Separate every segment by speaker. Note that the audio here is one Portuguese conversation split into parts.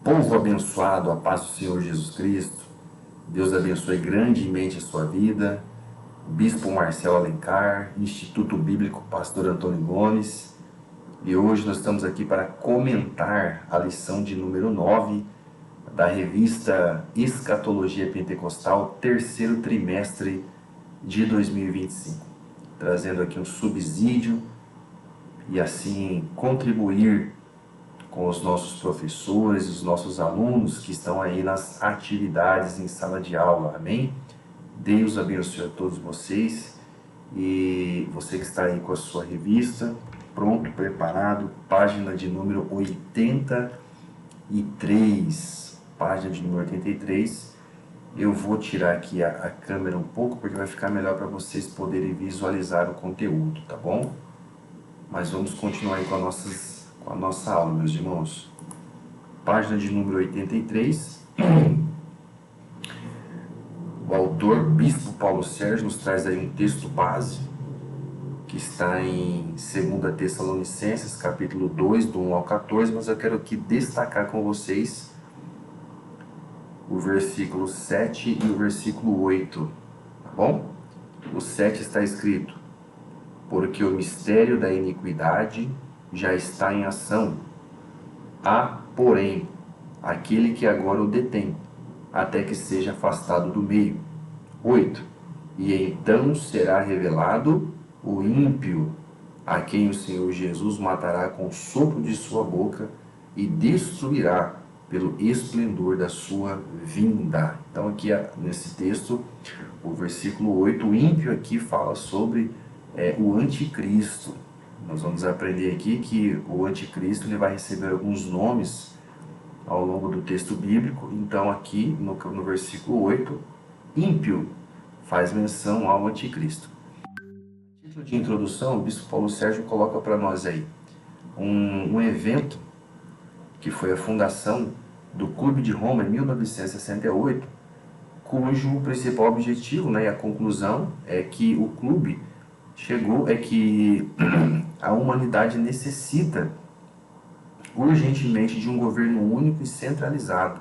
Speaker 1: Povo abençoado, a paz do Senhor Jesus Cristo. Deus abençoe grandemente a sua vida. Bispo Marcelo Alencar, Instituto Bíblico Pastor Antônio Gomes. E hoje nós estamos aqui para comentar a lição de número 9 da revista Escatologia Pentecostal, terceiro trimestre de 2025. Trazendo aqui um subsídio e assim contribuir com os nossos professores, os nossos alunos que estão aí nas atividades em sala de aula, amém? Deus abençoe a todos vocês e você que está aí com a sua revista, pronto, preparado, página de número 83, página de número 83, eu vou tirar aqui a câmera um pouco porque vai ficar melhor para vocês poderem visualizar o conteúdo, tá bom? Mas vamos continuar aí com a nossa aula, meus irmãos. Página de número 83. O autor, Bispo Paulo Sérgio, nos traz aí um texto base, que está em 2 Tessalonicenses, capítulo 2, do 1 ao 14, mas eu quero aqui destacar com vocês o versículo 7 e o versículo 8, tá bom? O 7 está escrito: porque o mistério da iniquidade já está em ação. Há, porém, aquele que agora o detém, até que seja afastado do meio. 8. E então será revelado o ímpio, a quem o Senhor Jesus matará com o sopro de sua boca e destruirá pelo esplendor da sua vinda. Então aqui nesse texto, o versículo 8, o ímpio aqui fala sobre o anticristo. Nós vamos aprender aqui que o anticristo ele vai receber alguns nomes ao longo do texto bíblico. Então aqui no versículo 8, ímpio faz menção ao anticristo. No título de introdução, o Bispo Paulo Sérgio coloca para nós aí um evento que foi a fundação do Clube de Roma em 1968, cujo principal objetivo, e a conclusão é que o clube chegou que a humanidade necessita urgentemente de um governo único e centralizado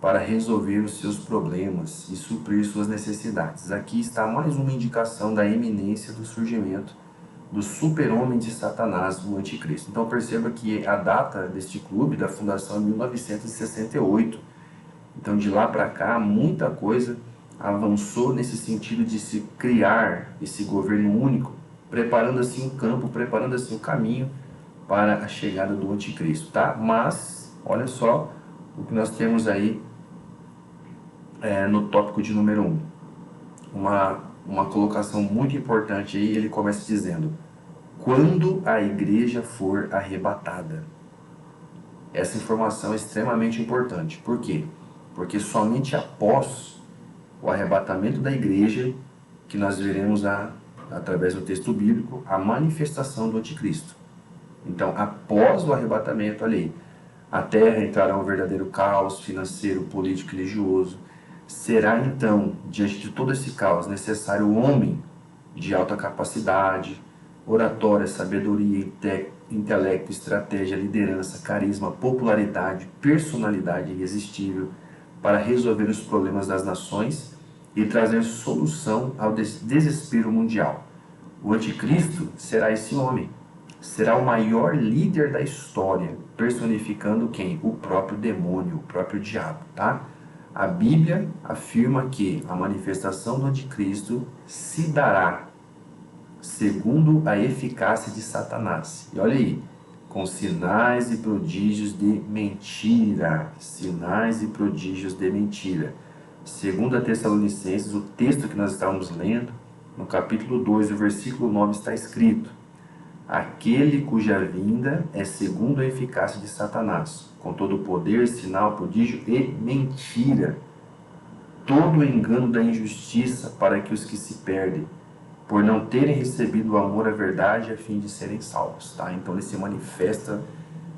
Speaker 1: para resolver os seus problemas e suprir suas necessidades. Aqui está mais uma indicação da iminência do surgimento do super-homem de Satanás, o anticristo. Então perceba que a data deste clube, da fundação, é 1968. Então de lá para cá, muita coisa avançou nesse sentido de se criar esse governo único, preparando assim o campo, preparando assim o caminho para a chegada do anticristo, tá? Mas, olha só o que nós temos aí no tópico de número 1. Uma colocação muito importante aí, ele começa dizendo: quando a igreja for arrebatada. Essa informação é extremamente importante. Por quê? Porque somente após o arrebatamento da igreja que nós veremos através do texto bíblico a manifestação do anticristo. Então, após o arrebatamento, olha aí, a terra entrará um verdadeiro caos financeiro, político e religioso. Será então, diante de todo esse caos, necessário um homem de alta capacidade, oratória, sabedoria, intelecto, estratégia, liderança, carisma, popularidade, personalidade irresistível para resolver os problemas das nações e trazer solução ao desespero mundial. O anticristo será esse homem. Será o maior líder da história, personificando quem? O próprio demônio, o próprio diabo, tá? A Bíblia afirma que a manifestação do anticristo se dará segundo a eficácia de Satanás. E olha aí, com sinais e prodígios de mentira. Sinais e prodígios de mentira. 2 Tessalonicenses, o texto que nós estávamos lendo, no capítulo 2, o versículo 9 está escrito: aquele cuja vinda é segundo a eficácia de Satanás, com todo o poder, sinal, prodígio e mentira, todo o engano da injustiça para que os que se perdem, por não terem recebido o amor à verdade a fim de serem salvos. Tá? Então ele se manifesta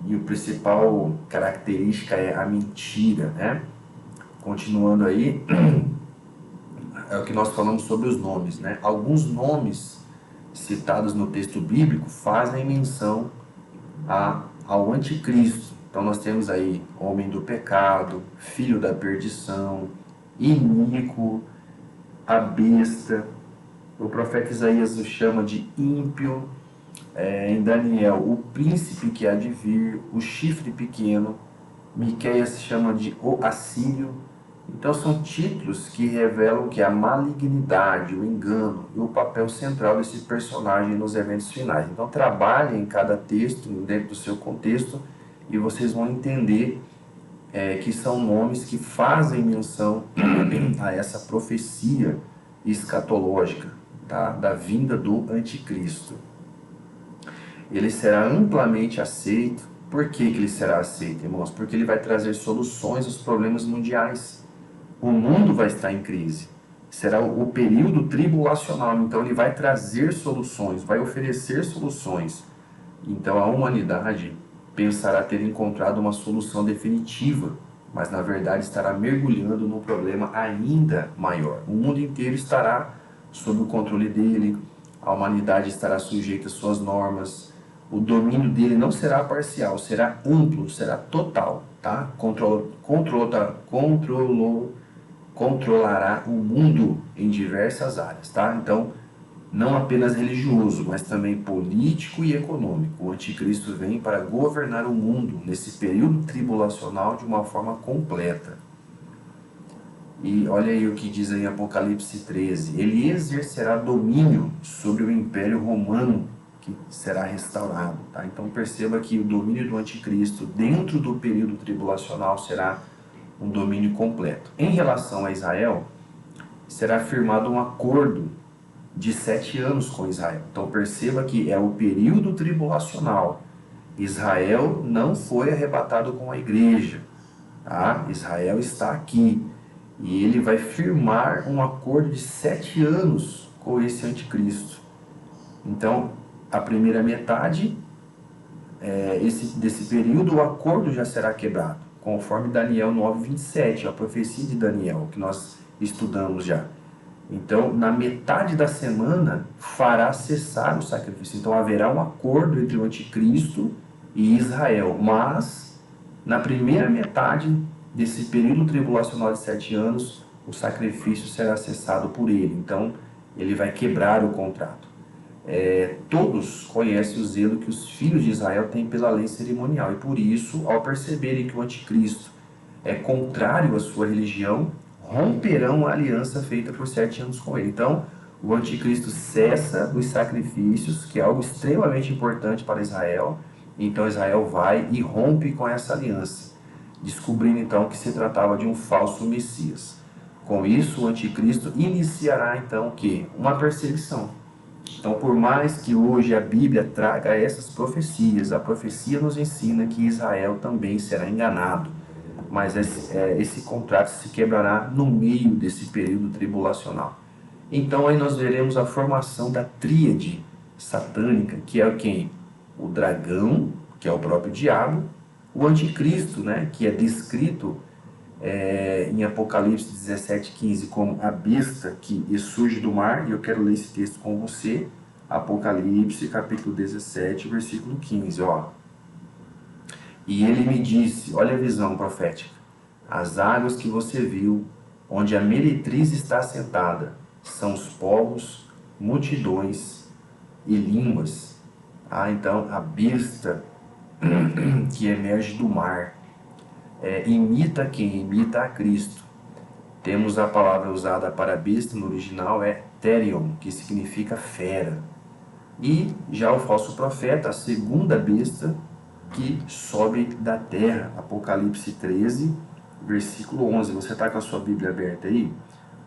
Speaker 1: e a principal característica é a mentira, né? Continuando aí, é o que nós falamos sobre os nomes, né? Alguns nomes citados no texto bíblico fazem menção ao anticristo. Então nós temos aí homem do pecado, filho da perdição, iníquo, a besta. O profeta Isaías o chama de ímpio. Em Daniel, o príncipe que há de vir, o chifre pequeno. Miqueias se chama de o assírio. Então são títulos que revelam que a malignidade, o engano e o papel central desse personagem nos eventos finais. Então trabalhem em cada texto, dentro do seu contexto, e vocês vão entender que são nomes que fazem menção a essa profecia escatológica, tá? Da vinda do anticristo. Ele será amplamente aceito. Por que ele será aceito, irmãos? Porque ele vai trazer soluções aos problemas mundiais. O mundo vai estar em crise. Será o período tribulacional. Então ele vai trazer soluções, vai oferecer soluções. Então a humanidade pensará ter encontrado uma solução definitiva, mas na verdade estará mergulhando num problema ainda maior. O mundo inteiro estará sob o controle dele, a humanidade estará sujeita às suas normas. O domínio dele não será parcial, será amplo, será total, tá? Controlará o mundo em diversas áreas, tá? Então, não apenas religioso, mas também político e econômico. O anticristo vem para governar o mundo nesse período tribulacional de uma forma completa. E olha aí o que diz em Apocalipse 13. Ele exercerá domínio sobre o Império Romano, que será restaurado. Tá? Então perceba que o domínio do anticristo dentro do período tribulacional será um domínio completo. Em relação a Israel, será firmado um acordo de 7 anos com Israel. Então perceba que é o período tribulacional. Israel não foi arrebatado com a igreja. Tá? Israel está aqui. E ele vai firmar um acordo de 7 anos com esse anticristo. Então, a primeira metade desse período, o acordo já será quebrado, conforme Daniel 9:27, a profecia de Daniel, que nós estudamos já. Então, na metade da semana, fará cessar o sacrifício. Então, haverá um acordo entre o anticristo e Israel. Mas, na primeira metade desse período tribulacional de 7 anos, o sacrifício será cessado por ele. Então, ele vai quebrar o contrato. Todos conhecem o zelo que os filhos de Israel têm pela lei cerimonial. E por isso, ao perceberem que o anticristo é contrário à sua religião, romperão a aliança feita por 7 anos com ele. Então, o anticristo cessa os sacrifícios, que é algo extremamente importante para Israel. Então, Israel vai e rompe com essa aliança, descobrindo então que se tratava de um falso Messias. Com isso, o anticristo iniciará então o quê? Uma perseguição. Então, por mais que hoje a Bíblia traga essas profecias, a profecia nos ensina que Israel também será enganado. Mas esse contrato se quebrará no meio desse período tribulacional. Então, aí nós veremos a formação da tríade satânica, que é quem? O dragão, que é o próprio diabo, o anticristo, né, que é descrito em Apocalipse 17:15 como a besta que surge do mar, e eu quero ler esse texto com você, Apocalipse capítulo 17, versículo 15, ó. E ele me disse, olha a visão profética, as águas que você viu, onde a meretriz está sentada, são os povos, multidões e línguas. Então a besta que emerge do mar, imita quem? Imita a Cristo. Temos a palavra usada para besta no original therion, que significa fera. E já o falso profeta, a segunda besta que sobe da terra, Apocalipse 13, versículo 11. Você está com a sua Bíblia aberta aí?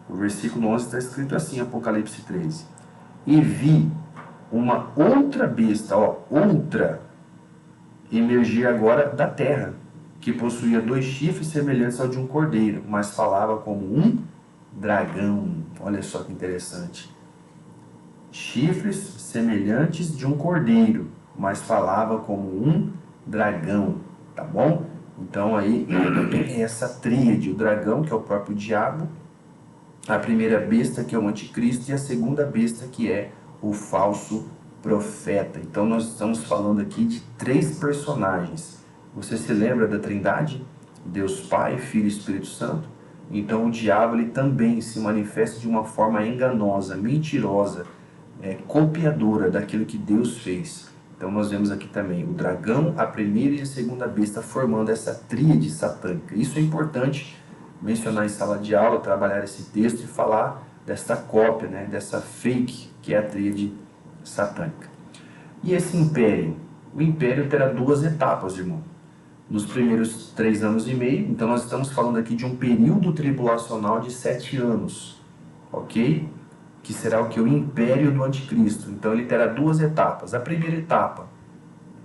Speaker 1: O versículo 11 está escrito assim, Apocalipse 13. E vi uma outra besta, outra, emergir agora da terra, que possuía 2 chifres semelhantes ao de um cordeiro, mas falava como um dragão. Olha só que interessante. Chifres semelhantes de um cordeiro, mas falava como um dragão, tá bom? Então aí, essa tríade, o dragão, que é o próprio diabo, a primeira besta, que é o anticristo, e a segunda besta, que é o falso profeta. Então nós estamos falando aqui de 3 personagens Você se lembra da Trindade? Deus Pai, Filho e Espírito Santo? Então o diabo ele também se manifesta de uma forma enganosa, mentirosa, copiadora daquilo que Deus fez. Então nós vemos aqui também o dragão, a primeira e a segunda besta formando essa tríade satânica. Isso é importante mencionar em sala de aula, trabalhar esse texto e falar dessa cópia, né, dessa fake que é a tríade satânica. E esse império? O império terá duas etapas, irmão. Nos primeiros 3 anos e meio, então nós estamos falando aqui de um período tribulacional de 7 anos, ok? Que será o que? O império do anticristo. Então ele terá duas etapas. A primeira etapa,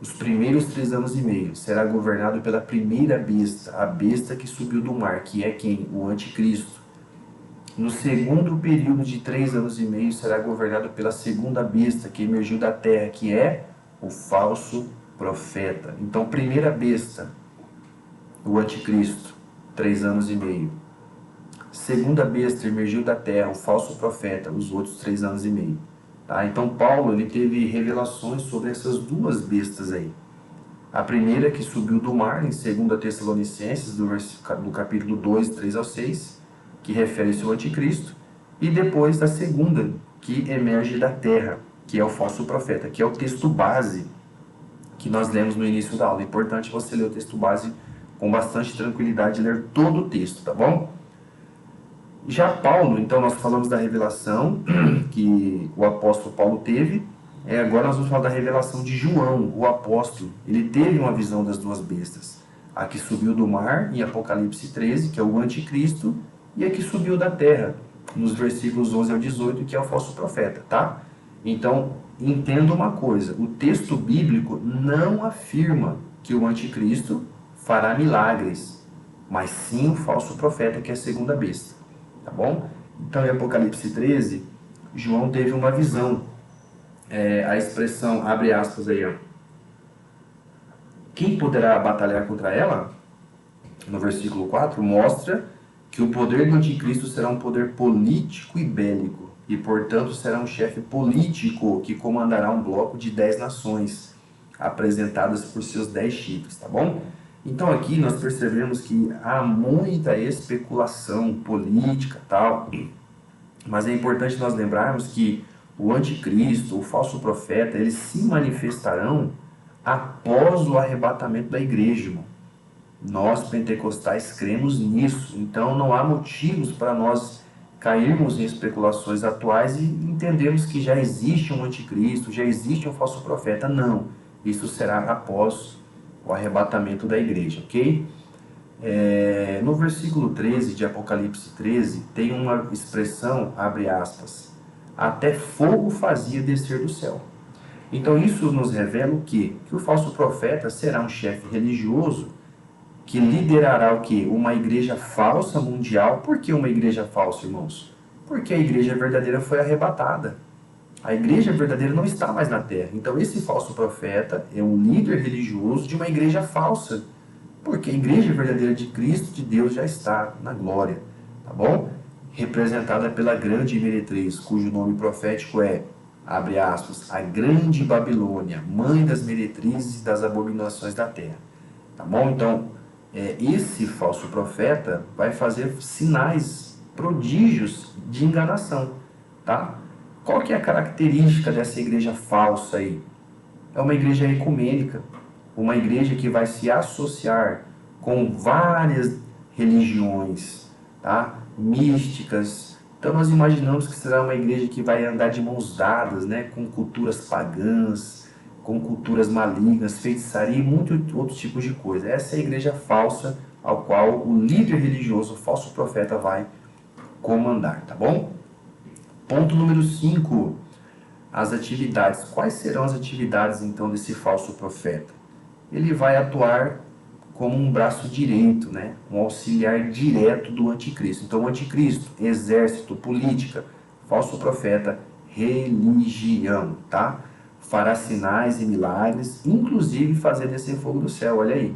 Speaker 1: os primeiros 3 anos e meio, será governado pela primeira besta, a besta que subiu do mar, que é quem? O anticristo. No segundo período de 3 anos e meio, será governado pela segunda besta que emergiu da terra, que é o falso profeta. Então, primeira besta, o anticristo, 3 anos e meio. Segunda besta emergiu da terra, o falso profeta, os outros 3 anos e meio. Tá? Então, Paulo ele teve revelações sobre essas duas bestas aí. A primeira que subiu do mar, em 2 Tessalonicenses, do capítulo 2, 3 ao 6, que refere-se ao anticristo, e depois da segunda, que emerge da terra, que é o falso profeta, que é o texto base que nós lemos no início da aula. É importante você ler o texto base com bastante tranquilidade, ler todo o texto, tá bom? Já Paulo, então nós falamos da revelação que o apóstolo Paulo teve, agora nós vamos falar da revelação de João, o apóstolo. Ele teve uma visão das duas bestas, a que subiu do mar, em Apocalipse 13, que é o anticristo, e a que subiu da terra, nos versículos 11 ao 18, que é o falso profeta, tá? Então, entenda uma coisa, o texto bíblico não afirma que o anticristo fará milagres, mas sim o falso profeta, que é a segunda besta, tá bom? Então, em Apocalipse 13, João teve uma visão, a expressão, abre aspas aí, ó, quem poderá batalhar contra ela? No versículo 4, mostra que o poder do anticristo será um poder político e bélico, e portanto será um chefe político que comandará um bloco de 10 nações, apresentadas por seus 10 chifres, tá bom? Então aqui nós percebemos que há muita especulação política tal, mas é importante nós lembrarmos que o anticristo, o falso profeta, eles se manifestarão após o arrebatamento da igreja, irmão. Nós pentecostais cremos nisso, então não há motivos para nós cairmos em especulações atuais e entendermos que já existe um anticristo, já existe um falso profeta. Não, isso será após o arrebatamento da igreja, ok? No versículo 13 de Apocalipse 13, tem uma expressão, abre aspas, até fogo fazia descer do céu. Então isso nos revela o quê? Que o falso profeta será um chefe religioso que liderará o quê? Uma igreja falsa mundial. Por que uma igreja falsa, irmãos? Porque a igreja verdadeira foi arrebatada. A igreja verdadeira não está mais na terra. Então esse falso profeta é um líder religioso de uma igreja falsa. Porque a igreja verdadeira de Cristo, de Deus, já está na glória. Tá bom? Representada pela grande meretriz, cujo nome profético é, abre aspas, a grande Babilônia, mãe das meretrizes e das abominações da terra. Tá bom? Então, esse falso profeta vai fazer sinais, prodígios de enganação, tá? Qual que é a característica dessa igreja falsa aí? É uma igreja ecumênica, uma igreja que vai se associar com várias religiões, tá? Místicas. Então nós imaginamos que será uma igreja que vai andar de mãos dadas, né? Com culturas pagãs, com culturas malignas, feitiçaria e muitos outros tipos de coisa. Essa é a igreja falsa ao qual o líder religioso, o falso profeta, vai comandar, tá bom? Ponto número 5, as atividades. Quais serão as atividades, então, desse falso profeta? Ele vai atuar como um braço direito, né? Um auxiliar direto do anticristo. Então, o anticristo, exército, política, falso profeta, religião, tá? Fará sinais e milagres, inclusive fazer descer fogo do céu, olha aí,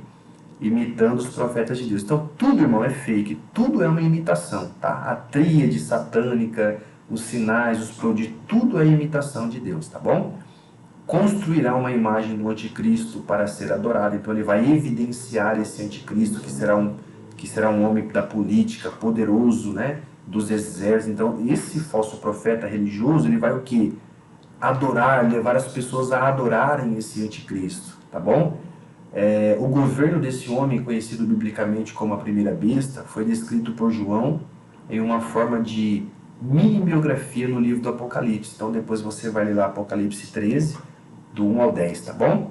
Speaker 1: imitando os profetas de Deus. Então tudo, irmão, é fake, tudo é uma imitação, tá? A tríade satânica, os sinais, os prodígios, tudo é imitação de Deus, tá bom? construirá uma imagem do anticristo para ser adorado. Então ele vai evidenciar esse anticristo que será um homem da política, poderoso, né, dos exércitos. Então esse falso profeta religioso, ele vai o quê? Adorar, levar as pessoas a adorarem esse anticristo, tá bom? O governo desse homem, conhecido biblicamente como a primeira besta, foi descrito por João em uma forma de mini biografia no livro do Apocalipse. Então depois você vai ler lá Apocalipse 13, do 1 ao 10, tá bom?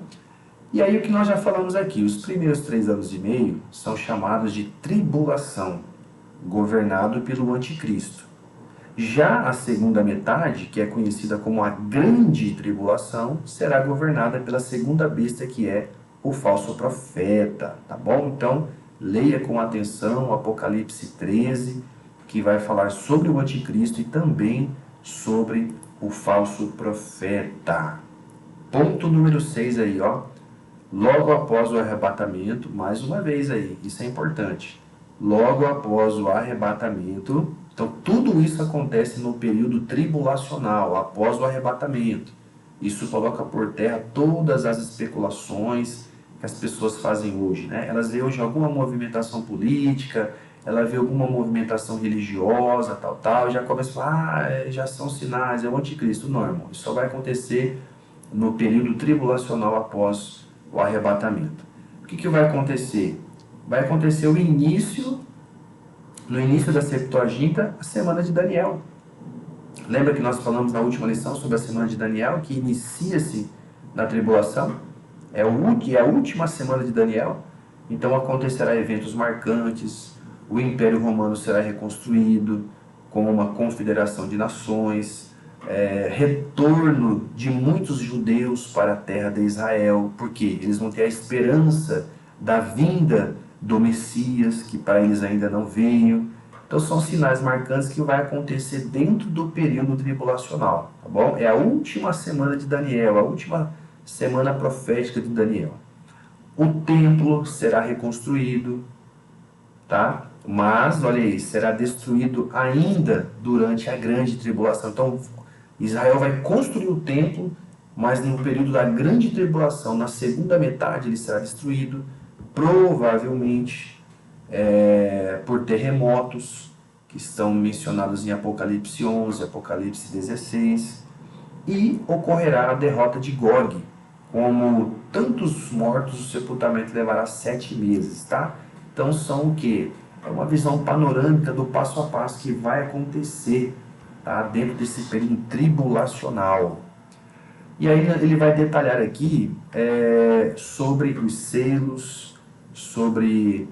Speaker 1: E aí o que nós já falamos aqui, os primeiros 3 anos e meio são chamados de tribulação, governado pelo anticristo. Já a segunda metade, que é conhecida como a grande tribulação, será governada pela segunda besta, que é o falso profeta, tá bom? Então, leia com atenção o Apocalipse 13, que vai falar sobre o anticristo e também sobre o falso profeta. Ponto número 6 aí, ó. Logo após o arrebatamento, mais uma vez aí, isso é importante. Logo após o arrebatamento, então tudo isso acontece no período tribulacional, após o arrebatamento. Isso coloca por terra todas as especulações que as pessoas fazem hoje, né? Elas veem hoje alguma movimentação política, ela vê alguma movimentação religiosa, tal, já começa a falar, já são sinais, é o anticristo. Não, irmão, isso só vai acontecer no período tribulacional após o arrebatamento. O que vai acontecer? Vai acontecer no início da Septuaginta, a semana de Daniel. Lembra que nós falamos na última lição sobre a semana de Daniel, que inicia-se na tribulação? É a última semana de Daniel. Então acontecerá eventos marcantes, o Império Romano será reconstruído como uma confederação de nações, retorno de muitos judeus para a terra de Israel, porque eles vão ter a esperança da vinda do Messias, que para eles ainda não veio. Então são sinais marcantes que vai acontecer dentro do período tribulacional, tá bom? É a última semana de Daniel, a última semana profética de Daniel. O templo será reconstruído, tá? Mas, olha aí, será destruído ainda durante a grande tribulação. Então, Israel vai construir o templo, mas no período da grande tribulação, na segunda metade, ele será destruído, provavelmente por terremotos, que estão mencionados em Apocalipse 11, Apocalipse 16, e ocorrerá a derrota de Gog. Como tantos mortos, o sepultamento levará 7 meses, tá? Então são o quê? É uma visão panorâmica do passo a passo que vai acontecer, tá? Dentro desse período tribulacional. E aí ele vai detalhar aqui sobre os selos, sobre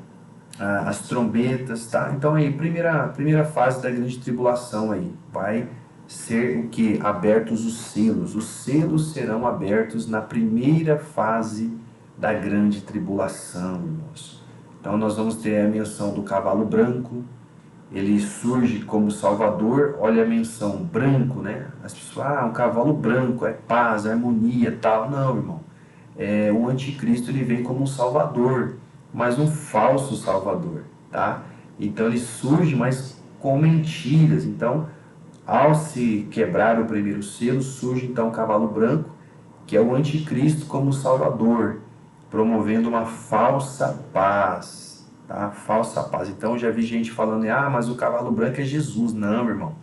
Speaker 1: as trombetas, tá? Então aí, primeira fase da grande tribulação aí, vai ser o que? Abertos os selos. Os selos serão abertos na primeira fase da grande tribulação, irmãos. Então nós vamos ter a menção do cavalo branco, ele surge como salvador. Olha a menção, branco, né? As pessoas, um cavalo branco, é paz, harmonia, tal. Não, irmão. O anticristo, ele vem como um salvador, mas um falso salvador, tá? Então ele surge, mas com mentiras. Então, ao se quebrar o primeiro selo, surge então o cavalo branco, que é o anticristo como salvador, promovendo uma falsa paz, tá? Falsa paz. Então já vi gente falando, mas o cavalo branco é Jesus. Não, irmão,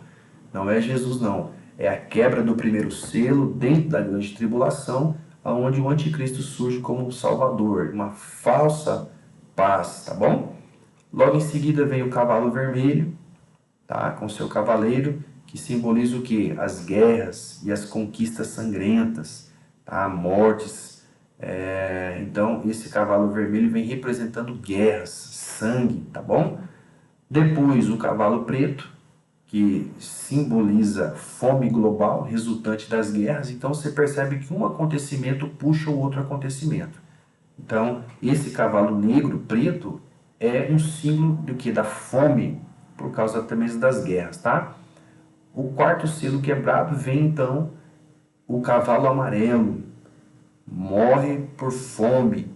Speaker 1: não é Jesus, não. É a quebra do primeiro selo dentro da grande tribulação, onde o anticristo surge como um salvador, uma falsa paz, tá bom? Logo em seguida vem o cavalo vermelho, tá? Com seu cavaleiro, que simboliza o quê? As guerras e as conquistas sangrentas, tá? Mortes. Então esse cavalo vermelho vem representando guerras, sangue, tá bom? Depois o cavalo preto, que simboliza fome global resultante das guerras. Então você percebe que um acontecimento puxa o outro acontecimento. Então esse cavalo negro, preto, é um símbolo do que? Da fome, por causa também das guerras, tá? O quarto selo quebrado, vem então o cavalo amarelo, morre por fome,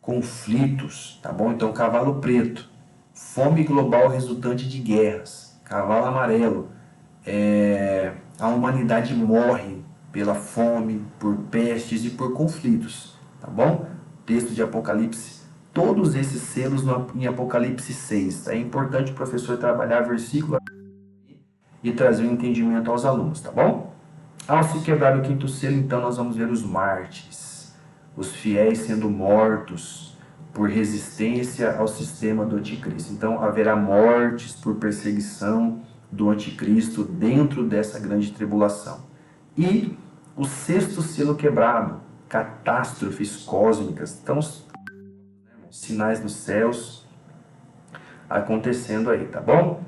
Speaker 1: conflitos, tá bom? Então cavalo preto, fome global resultante de guerras. Cavalo amarelo, a humanidade morre, pela fome, por pestes e por conflitos, tá bom? Texto de Apocalipse, todos esses selos em Apocalipse 6. É importante o professor trabalhar versículo e trazer um entendimento aos alunos, tá bom? Ao se quebrar o quinto selo, então nós vamos ver os mártires, os fiéis sendo mortos por resistência ao sistema do anticristo. Então haverá mortes por perseguição do anticristo dentro dessa grande tribulação. E o sexto selo quebrado, catástrofes cósmicas. Então, sinais nos céus acontecendo aí, tá bom?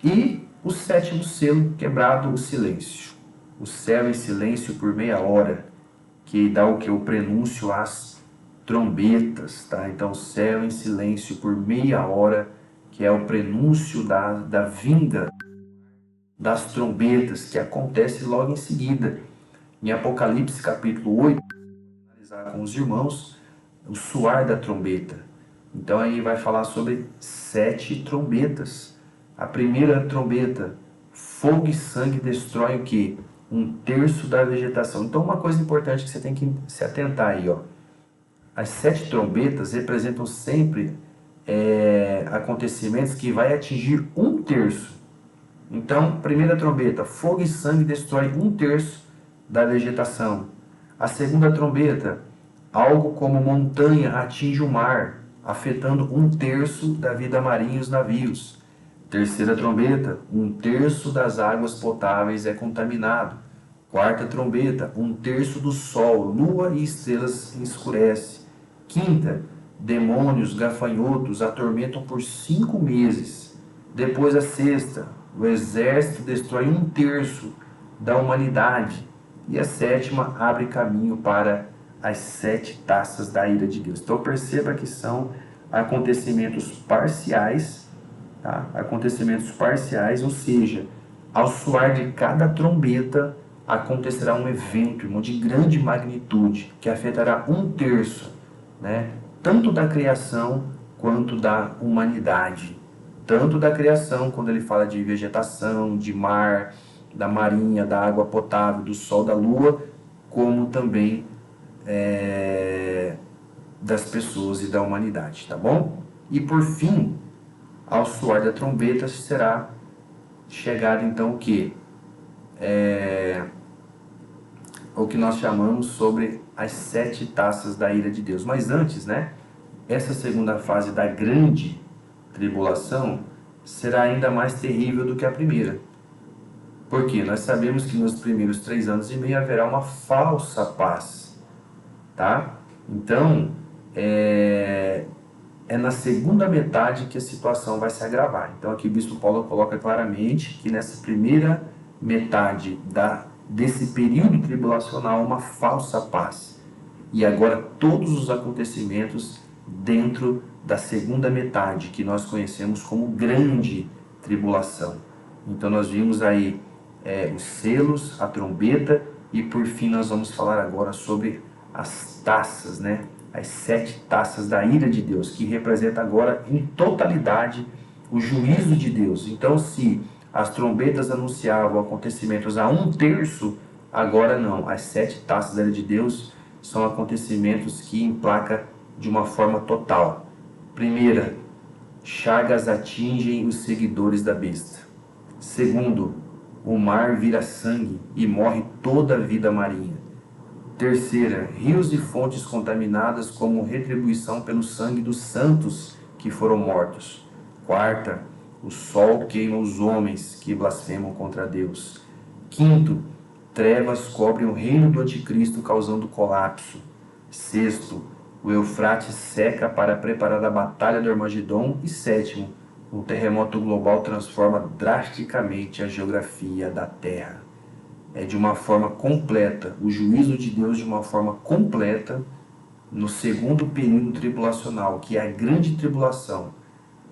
Speaker 1: E o sétimo selo quebrado, o silêncio. O céu em silêncio por meia hora, que dá o que? O prenúncio às trombetas, tá? Então, o céu em silêncio por meia hora, que é o prenúncio da vinda das trombetas, que acontece logo em seguida. Em Apocalipse capítulo 8, analisar com os irmãos, o soar da trombeta. Então aí vai falar sobre 7 trombetas. A primeira trombeta, fogo e sangue destroem o quê? 1/3 da vegetação. Então uma coisa importante que você tem que se atentar aí, ó. As 7 trombetas representam sempre acontecimentos que vai atingir 1/3. Então, primeira trombeta, fogo e sangue destrói 1/3 da vegetação. A segunda trombeta, algo como montanha atinge o mar, afetando 1/3 da vida marinha e os navios. Terceira trombeta, 1/3 das águas potáveis é contaminado. Quarta trombeta, 1/3 do sol, lua e estrelas escurece. Quinta, demônios, gafanhotos atormentam por 5 meses. Depois a sexta, o exército destrói 1/3 da humanidade. E a sétima abre caminho para as 7 taças da ira de Deus. Então perceba que são acontecimentos parciais, tá? Acontecimentos parciais, ou seja, ao soar de cada trombeta acontecerá um evento, irmão, de grande magnitude, que afetará 1/3, né? Tanto da criação quanto da humanidade. Tanto da criação, quando ele fala de vegetação, de mar, da marinha, da água potável, do sol, da lua, como também das pessoas e da humanidade, tá bom? E por fim, ao soar da trombeta será chegado então o que? O que nós chamamos sobre as 7 taças da ira de Deus. Mas antes, né? Essa segunda fase da grande tribulação será ainda mais terrível do que a primeira. Porque nós sabemos que nos primeiros 3 anos e meio haverá uma falsa paz, tá? Então, é na segunda metade que a situação vai se agravar. Então aqui o Bispo Paulo coloca claramente que nessa primeira metade desse período tribulacional uma falsa paz. E agora todos os acontecimentos dentro da segunda metade, que nós conhecemos como grande tribulação. Então nós vimos aí os selos, a trombeta, e por fim nós vamos falar agora sobre as taças, né? As 7 taças da ira de Deus, que representa agora em totalidade o juízo de Deus. Então, se as trombetas anunciavam acontecimentos a 1/3, agora não. As 7 taças da ira de Deus são acontecimentos que emplaca de uma forma total. Primeira, chagas atingem os seguidores da besta. Segundo, o mar vira sangue e morre toda a vida marinha. Terceira, rios e fontes contaminadas como retribuição pelo sangue dos santos que foram mortos. Quarta, o sol queima os homens que blasfemam contra Deus. Quinto, trevas cobrem o reino do anticristo, causando colapso. Sexto, o Eufrates seca para preparar a batalha do Armagedon. E sétimo, um terremoto global transforma drasticamente a geografia da Terra. De uma forma completa, o juízo de Deus de uma forma completa no segundo período tribulacional, que é a grande tribulação,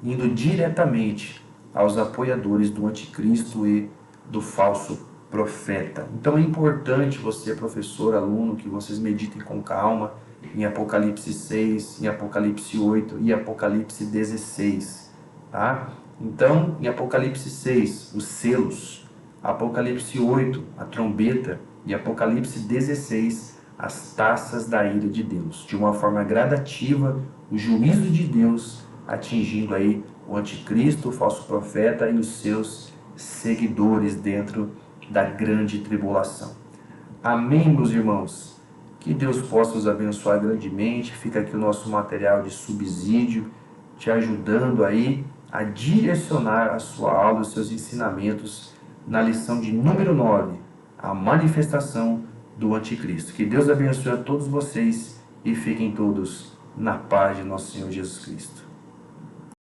Speaker 1: indo diretamente aos apoiadores do anticristo e do falso profeta. Então é importante você, professor, aluno, que vocês meditem com calma em Apocalipse 6, em Apocalipse 8 e Apocalipse 16, tá? Então, em Apocalipse 6, os selos, Apocalipse 8, a trombeta, e Apocalipse 16, as taças da ira de Deus. De uma forma gradativa, o juízo de Deus atingindo aí o anticristo, o falso profeta e os seus seguidores dentro da grande tribulação. Amém, meus irmãos? Que Deus possa os abençoar grandemente. Fica aqui o nosso material de subsídio, te ajudando aí a direcionar a sua aula, os seus ensinamentos na lição de número 9, a manifestação do anticristo. Que Deus abençoe a todos vocês e fiquem todos na paz de nosso Senhor Jesus Cristo.